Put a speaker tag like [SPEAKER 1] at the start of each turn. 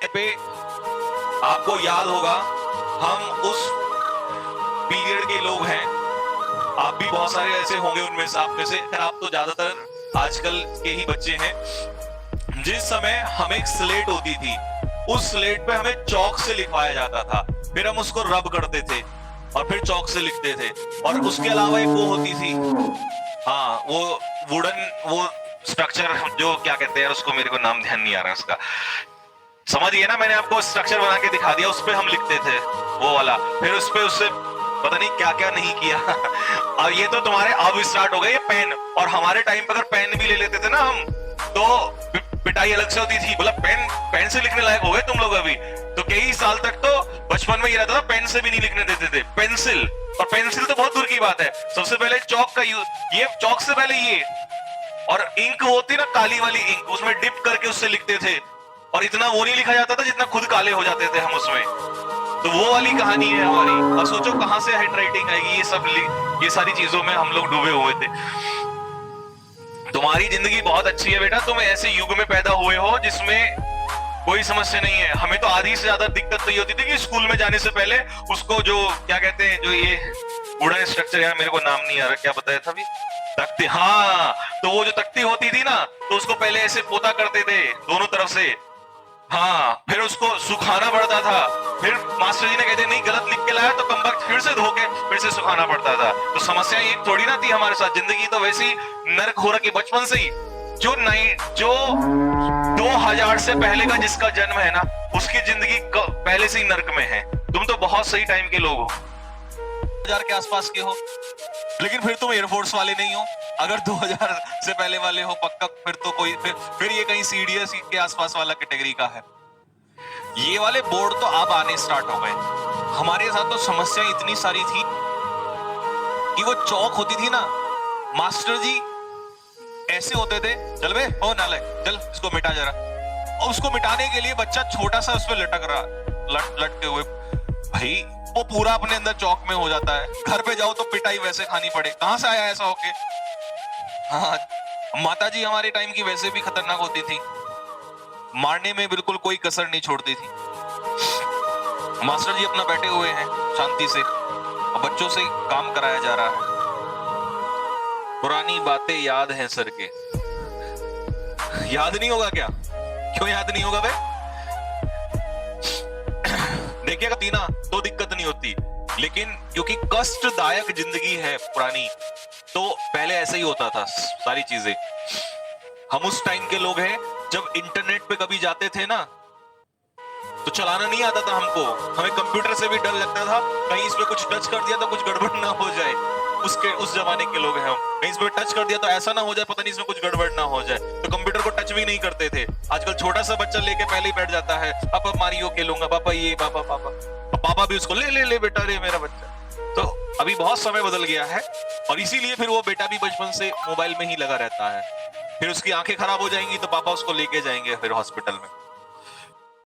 [SPEAKER 1] पे आपको याद होगा, हम उस पीरियड के लोग हैं, आप भी बहुत सारे ऐसे होंगे उनमें से, आप में से, आप तो ज्यादातर आजकल के ही बच्चे हैं। जिस समय हमें एक स्लेट होती थी, उस स्लेट पे हमें चौक से लिखवाया जाता था, फिर हम उसको रब करते थे और फिर चौक से लिखते थे। और उसके अलावा एक वो होती थी, हाँ, वो वुडन, वो स्ट्रक्चर जो क्या कहते हैं उसको, मेरे को नाम ध्यान नहीं आ रहा उसका, समझिए ना, मैंने आपको स्ट्रक्चर बना के दिखा दिया, उस पे हम लिखते थे वो वाला, फिर उस पे उससे पता नहीं क्या क्या नहीं किया। और ये तो तुम्हारे अब स्टार्ट हो गए ये पेन, और हमारे टाइम पे अगर पेन भी ले लेते थे ना हम, तो पिटाई अलग से होती थी, बोला पेन से लिखने लायक हो गए तुम लोग अभी। तो कई साल तक तो बचपन में ये रहता था पेन से भी नहीं लिखने देते थे, पेंसिल, और पेंसिल तो बहुत दूर की बात है, सबसे पहले चौक का यूज, ये चौक से पहले ये, और इंक होती ना काली वाली इंक, उसमें डिप करके उससे लिखते थे, और इतना वो नहीं लिखा जाता था जितना खुद काले हो जाते थे हम उसमें। तो वो वाली कहानी है हमारी। और सोचो कहां से हैंडराइटिंग आएगी, ये सारी चीजों में हम लोग डूबे हुए थे। तुम्हारी जिंदगी बहुत अच्छी है बेटा, तुम ऐसे युग में पैदा हुए हो जिसमें कोई समस्या नहीं है। हमें तो आधी से ज्यादा दिक्कत तो ये होती थी कि स्कूल में जाने से पहले उसको जो क्या कहते हैं, जो ये वुडन स्ट्रक्चर, यार मेरे को नाम नहीं आ रहा, क्या बताया था अभी, तख्ती, हाँ, तो वो जो तख्ती होती थी ना, तो उसको पहले ऐसे पोता करते थे दोनों तरफ से, हाँ, फिर उसको सुखाना पड़ता था, फिर मास्टर जी ने कहते नहीं गलत लिख के लाया तो कमबख्त फिर से धो के फिर से सुखाना पड़ता था। तो समस्या एक थोड़ी ना थी हमारे साथ, जिंदगी तो वैसी नर्क हो रखी बचपन से ही। जो 2000 से पहले का जिसका जन्म है ना, उसकी जिंदगी पहले से ही नर्क में है। तुम तो बहुत सही टाइम के लोग हो, 2000 के आसपास के हो, लेकिन फिर तुम एयरफोर्स वाले नहीं हो। अगर 2000 से पहले वाले हो पक्का, फिर तो कोई फिर ये कहीं सीडीएस के आसपास वाला कैटेगरी का है। ये वाले बोर्ड तो अब आने स्टार्ट हो गए। हमारे साथ तो समस्या इतनी सारी थी कि वो चौक होती थी ना, मास्टर जी ऐसे होते थे, चल बे हो नाले, चल इसको मिटा जरा, और उसको मिटाने के लिए बच्चा छोटा सा उस पर लटक रहा, लटके हुए, भाई वो पूरा अपने अंदर चौक में हो जाता है। घर पे जाओ तो पिटाई वैसे खानी पड़े, कहां से आया ऐसा होके। हाँ, माता जी हमारे टाइम की वैसे भी खतरनाक होती थी, मारने में बिल्कुल कोई कसर नहीं छोड़ती थी। मास्टर जी अपना बैठे हुए हैं शांति से, और बच्चों से काम कराया जा रहा है। पुरानी बातें याद हैं सर के, याद नहीं होगा क्या? क्यों याद नहीं होगा भाई? देखिएगा तीना तो दिक्कत नहीं होती, लेकिन क्योंकि कष्टदायक जिंदगी है पुरानी, तो पहले ऐसे ही होता था सारी चीजें। हम उस टाइम के लोग हैं जब इंटरनेट पे कभी जाते थे ना, तो चलाना नहीं आता था हमको, हमें कंप्यूटर से भी डर लगता था, कहीं इस पे कुछ टच कर दिया तो कुछ गड़बड़ ना हो जाए। उस जमाने के लोग हैं हम, कहीं इस पे टच कर दिया तो ऐसा ना हो जाए, पता नहीं इसमें कुछ गड़बड़ ना हो जाए, तो कंप्यूटर को टच भी नहीं करते थे। आजकल छोटा सा बच्चा लेके पहले ही बैठ जाता है, पापा मारियो खेलूंगा, पापा ये, पापा पापा पापा भी उसको ले ले ले बेटा, रे मेरा बच्चा। तो अभी बहुत समय बदल गया है, और इसीलिए फिर वो बेटा भी बचपन से मोबाइल में ही लगा रहता है। फिर उसकी आंखें खराब हो जाएंगी तो पापा उसको लेके जाएंगे फिर हॉस्पिटल में।